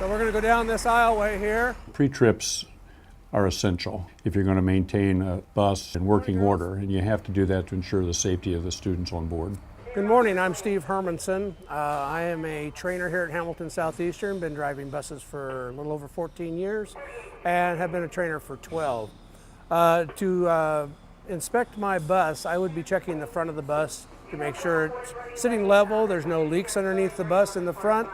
So we're going to go down this aisleway here. Pre-trips are essential if you're going to maintain a bus in working order, and you have to do that to ensure the safety of the students on board. Good morning, I'm Steve Hermanson. I am a trainer here at Hamilton Southeastern, been driving buses for a little over 14 years and have been a trainer for 12. To inspect my bus, I would be checking the front of the bus to make sure it's sitting level, there's no leaks underneath the bus in the front.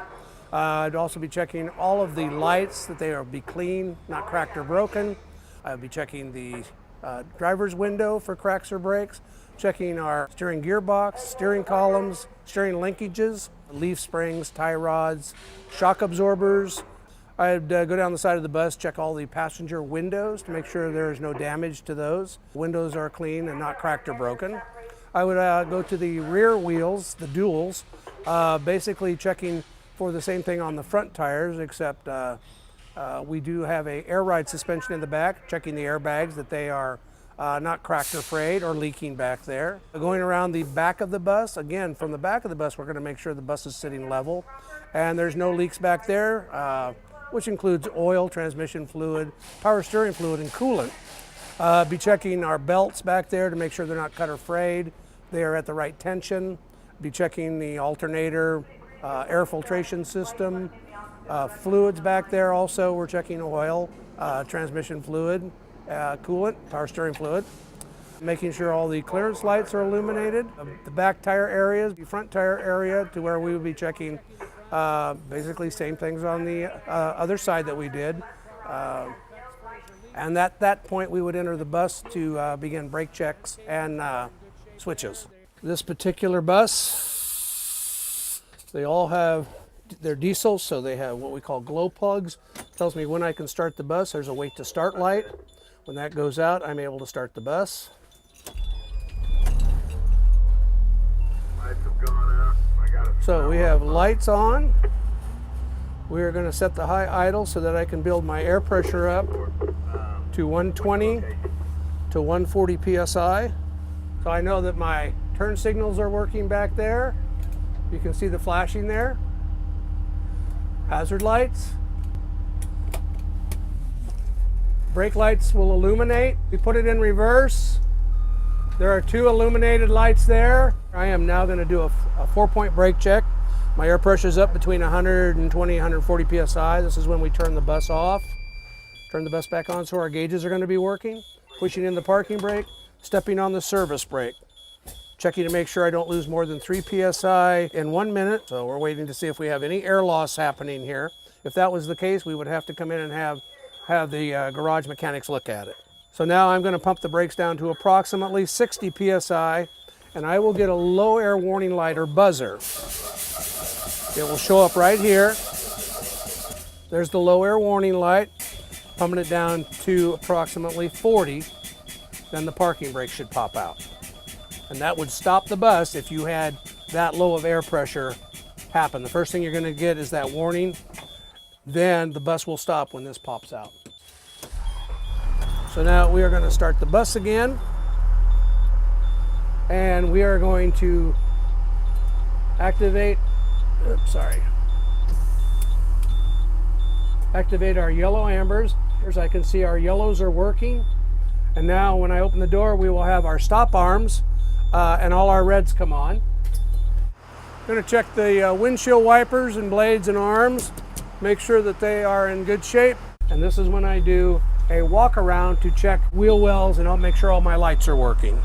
I'd also be checking all of the lights, that they will be clean, not cracked or broken. I'd be checking the driver's window for cracks or breaks, checking our steering gearbox, steering columns, steering linkages, leaf springs, tie rods, shock absorbers. I'd go down the side of the bus, check all the passenger windows to make sure there is no damage to those. Windows are clean and not cracked or broken. I would go to the rear wheels, the duals, basically checking for the same thing on the front tires, except we do have a air ride suspension in the back, checking the airbags that they are not cracked or frayed or leaking back there. Going around the back of the bus, again, from the back of the bus, we're going to make sure the bus is sitting level and there's no leaks back there, which includes oil, transmission fluid, power steering fluid, and coolant. Be checking our belts back there to make sure they're not cut or frayed. They are at the right tension. Be checking the alternator, air filtration system, fluids back there also. We're checking oil, transmission fluid, coolant, power steering fluid. Making sure all the clearance lights are illuminated. The back tire areas, the front tire area, to where we would be checking basically same things on the other side that we did. And at that point we would enter the bus to begin brake checks and switches. This particular bus, they all have their diesel, so they have what we call glow plugs. Tells me when I can start the bus. There's a wait to start light. When that goes out, I'm able to start the bus. Lights have gone out. So we have lights on. We are going to set the high idle so that I can build my air pressure up to 120 to 140 psi. So I know that my turn signals are working back there. You can see the flashing there. Hazard lights. Brake lights will illuminate. We put it in reverse. There are two illuminated lights there. I am now going to do a 4-point brake check. My air pressure is up between 120 and 140 psi. This is when we turn the bus off. Turn the bus back on so our gauges are going to be working. Pushing in the parking brake, stepping on the service brake. Checking to make sure I don't lose more than 3 psi in 1 minute. So we're waiting to see if we have any air loss happening here. If that was the case, we would have to come in and have the garage mechanics look at it. So now I'm going to pump the brakes down to approximately 60 psi, and I will get a low air warning light or buzzer. It will show up right here. There's the low air warning light. Pumping it down to approximately 40, then the parking brake should pop out. And that would stop the bus if you had that low of air pressure happen. The first thing you're going to get is that warning. Then the bus will stop when this pops out. So now we are going to start the bus again. And we are going to activate our yellow ambers. As I can see, our yellows are working. And now when I open the door, we will have our stop arms and all our reds come on. I'm going to check the windshield wipers and blades and arms, make sure that they are in good shape. And this is when I do a walk around to check wheel wells and I'll make sure all my lights are working.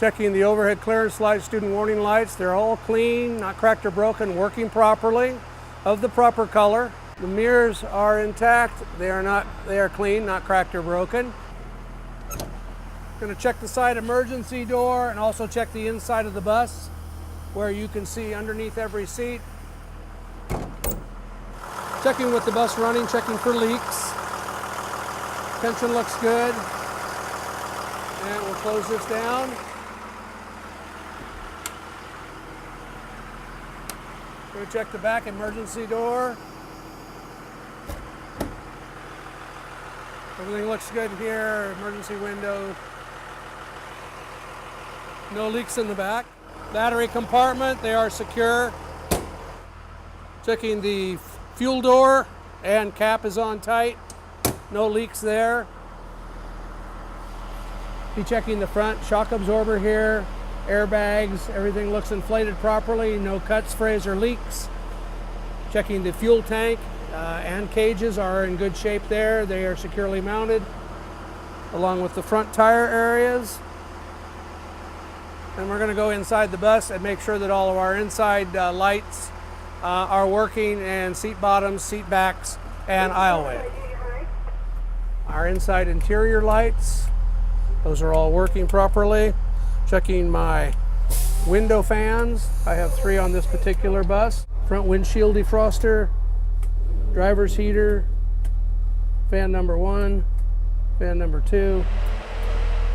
Checking the overhead clearance lights, student warning lights. They're all clean, not cracked or broken, working properly, of the proper color. The mirrors are intact. They are clean, not cracked or broken. Going to check the side emergency door and also check the inside of the bus, where you can see underneath every seat. Checking with the bus running, checking for leaks. Tension looks good. And we'll close this down. We're going to check the back emergency door. Everything looks good here. Emergency window. No leaks in the back. Battery compartment, they are secure. Checking the fuel door and cap is on tight. No leaks there. Be checking the front shock absorber here, airbags, everything looks inflated properly, no cuts, frays, or leaks. Checking the fuel tank and cages are in good shape there. They are securely mounted, along with the front tire areas. And we're going to go inside the bus and make sure that all of our inside lights are working, and seat bottoms, seat backs, and aisleway. Our inside interior lights, those are all working properly. Checking my window fans. I have 3 on this particular bus. Front windshield defroster, driver's heater, fan number 1, fan number 2,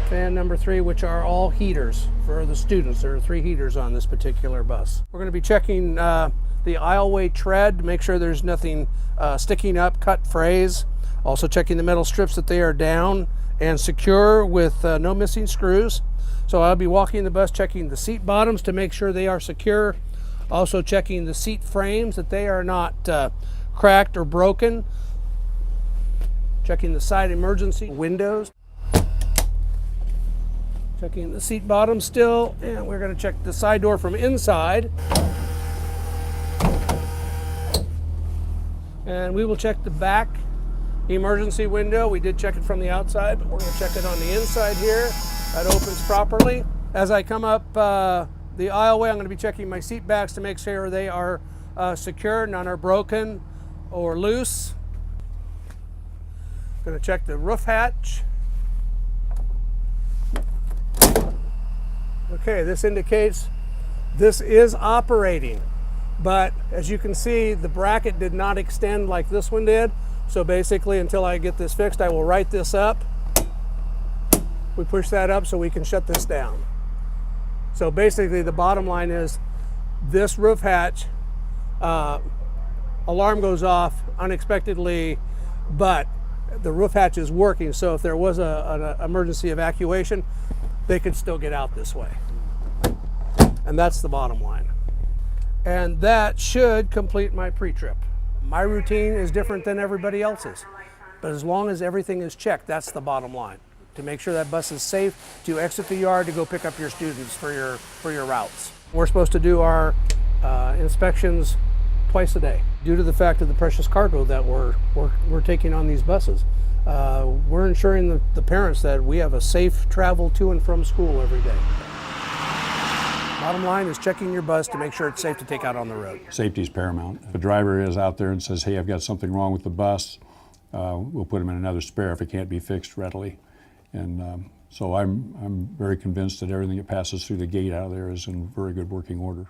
fan number 3, which are all heaters for the students. There are 3 heaters on this particular bus. We're going to be checking the aisleway tread to make sure there's nothing sticking up, cut, frays. Also checking the metal strips that they are down and secure with no missing screws. So I'll be walking the bus checking the seat bottoms to make sure they are secure. Also checking the seat frames that they are not cracked or broken. Checking the side emergency windows. Checking the seat bottom still, and we're going to check the side door from inside. And we will check the back emergency window. We did check it from the outside, but we're going to check it on the inside here. That opens properly. As I come up the aisleway, I'm going to be checking my seat backs to make sure they are secure, none are broken or loose. Going to check the roof hatch. Okay, this indicates this is operating, but as you can see, the bracket did not extend like this one did. So basically, until I get this fixed, I will write this up. We push that up so we can shut this down. So basically, the bottom line is this roof hatch, alarm goes off unexpectedly, but the roof hatch is working. So if there was an emergency evacuation, they could still get out this way. And that's the bottom line. And that should complete my pre-trip. My routine is different than everybody else's, but as long as everything is checked, that's the bottom line. To make sure that bus is safe to exit the yard to go pick up your students for your routes. We're supposed to do our inspections twice a day. Due to the fact of the precious cargo that we're taking on these buses, we're ensuring the parents that we have a safe travel to and from school every day. Bottom line is checking your bus to make sure it's safe to take out on the road. Safety is paramount. If a driver is out there and says, hey, I've got something wrong with the bus, we'll put him in another spare if it can't be fixed readily. And so I'm very convinced that everything that passes through the gate out of there is in very good working order.